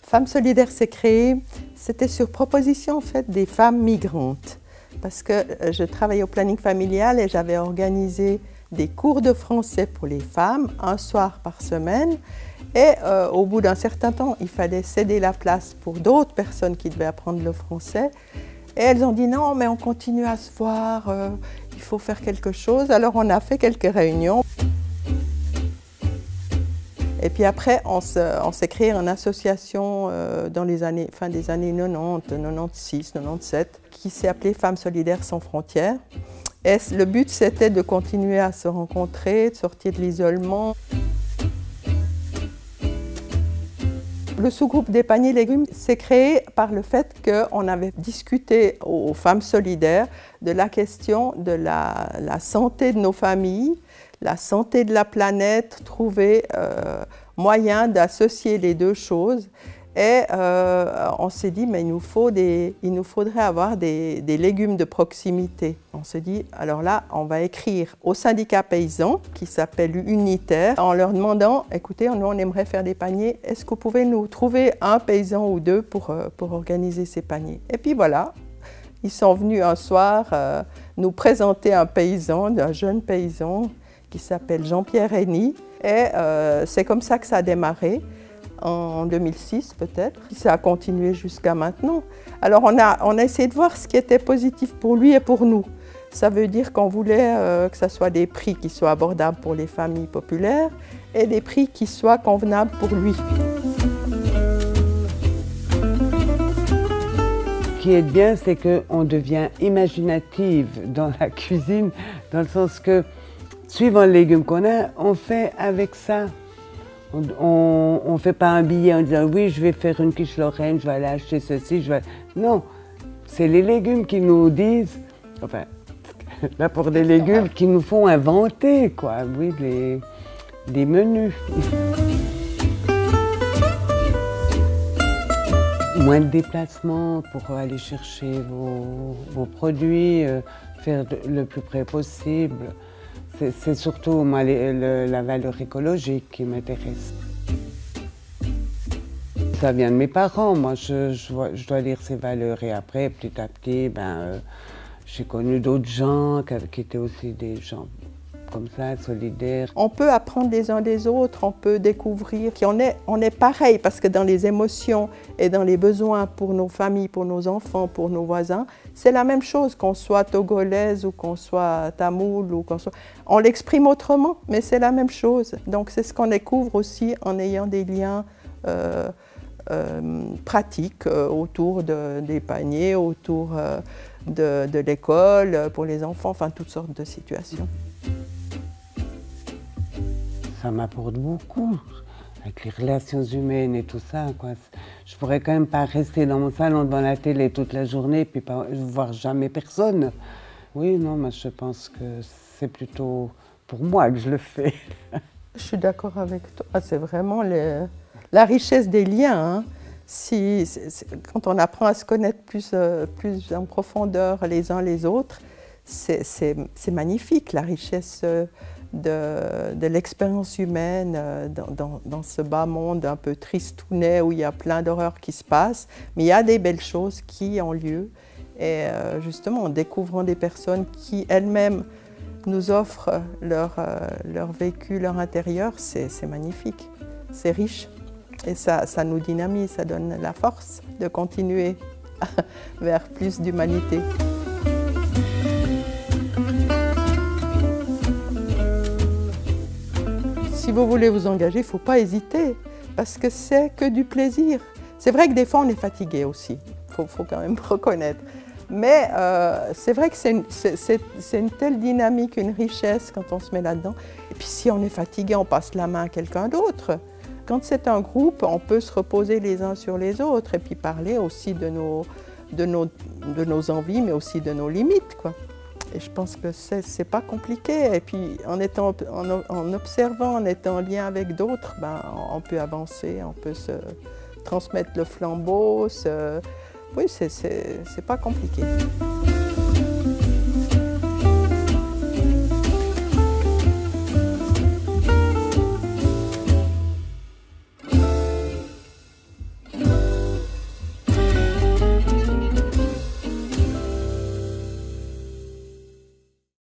Femmes solidaires s'est créée, c'était sur proposition en fait des femmes migrantes. Parce que je travaillais au planning familial et j'avais organisé des cours de français pour les femmes, un soir par semaine. Et au bout d'un certain temps, il fallait céder la place pour d'autres personnes qui devaient apprendre le français. Et elles ont dit non, mais on continue à se voir, il faut faire quelque chose. Alors on a fait quelques réunions. Et puis après, on s'est créé une association dans les années, fin des années 90, 96, 97, qui s'est appelée Femmes solidaires sans frontières. Et le but, c'était de continuer à se rencontrer, de sortir de l'isolement. Le sous-groupe des paniers légumes s'est créé par le fait qu'on avait discuté aux femmes solidaires de la question de la santé de nos familles, la santé de la planète, trouver moyen d'associer les deux choses. Et on s'est dit, mais il nous faudrait avoir des légumes de proximité. On s'est dit, alors là, on va écrire au syndicat paysan, qui s'appelle Unitaire, en leur demandant, écoutez, nous on aimerait faire des paniers, est-ce que vous pouvez nous trouver un paysan ou deux pour organiser ces paniers? Et puis voilà, ils sont venus un soir nous présenter un paysan, un jeune paysan, qui s'appelle Jean-Pierre Henny. Et c'est comme ça que ça a démarré. En 2006 peut-être, ça a continué jusqu'à maintenant. Alors on a essayé de voir ce qui était positif pour lui et pour nous. Ça veut dire qu'on voulait que ce soit des prix qui soient abordables pour les familles populaires et des prix qui soient convenables pour lui. Ce qui est bien, c'est qu'on devient imaginative dans la cuisine, dans le sens que, suivant le légume qu'on a, on fait avec ça. On ne fait pas un billet en disant « oui, je vais faire une quiche lorraine, je vais aller acheter ceci, je vais… » Non, c'est les légumes qui nous disent, enfin, l'apport des légumes qui nous font inventer, quoi, oui, des menus. Moins de déplacements pour aller chercher vos produits, faire le plus près possible. C'est surtout moi, la valeur écologique qui m'intéresse. Ça vient de mes parents, moi je dois lire ces valeurs et après, petit à petit, j'ai connu d'autres gens qui étaient aussi des gens comme ça, solidaires. On peut apprendre les uns des autres, on peut découvrir qu'on est pareil parce que dans les émotions et dans les besoins pour nos familles, pour nos enfants, pour nos voisins, c'est la même chose qu'on soit togolaise ou qu'on soit tamoul ou qu'on soit… On l'exprime autrement, mais c'est la même chose. Donc c'est ce qu'on découvre aussi en ayant des liens pratiques autour des paniers, autour de l'école, pour les enfants, enfin toutes sortes de situations. Ça m'apporte beaucoup, avec les relations humaines et tout ça, quoi. Je pourrais quand même pas rester dans mon salon devant la télé toute la journée et puis pas voir jamais personne. Oui, non, mais je pense que c'est plutôt pour moi que je le fais. Je suis d'accord avec toi, c'est vraiment la richesse des liens. Hein. Quand on apprend à se connaître plus en profondeur les uns les autres, c'est magnifique, la richesse de l'expérience humaine dans ce bas monde un peu tristounet où il y a plein d'horreurs qui se passent, mais il y a des belles choses qui ont lieu. Et justement, en découvrant des personnes qui elles-mêmes nous offrent leur vécu, leur intérieur, c'est magnifique, c'est riche. Et ça nous dynamise, ça donne la force de continuer vers plus d'humanité. Si vous voulez vous engager, il ne faut pas hésiter, parce que c'est que du plaisir. C'est vrai que des fois on est fatigué aussi, il faut quand même reconnaître. Mais c'est vrai que c'est une telle dynamique, une richesse quand on se met là-dedans. Et puis si on est fatigué, on passe la main à quelqu'un d'autre. Quand c'est un groupe, on peut se reposer les uns sur les autres et puis parler aussi de nos envies, mais aussi de nos limites, quoi. Et je pense que c'est pas compliqué. Et puis en observant, en étant en lien avec d'autres, on peut avancer, on peut se transmettre le flambeau. Oui, c'est pas compliqué.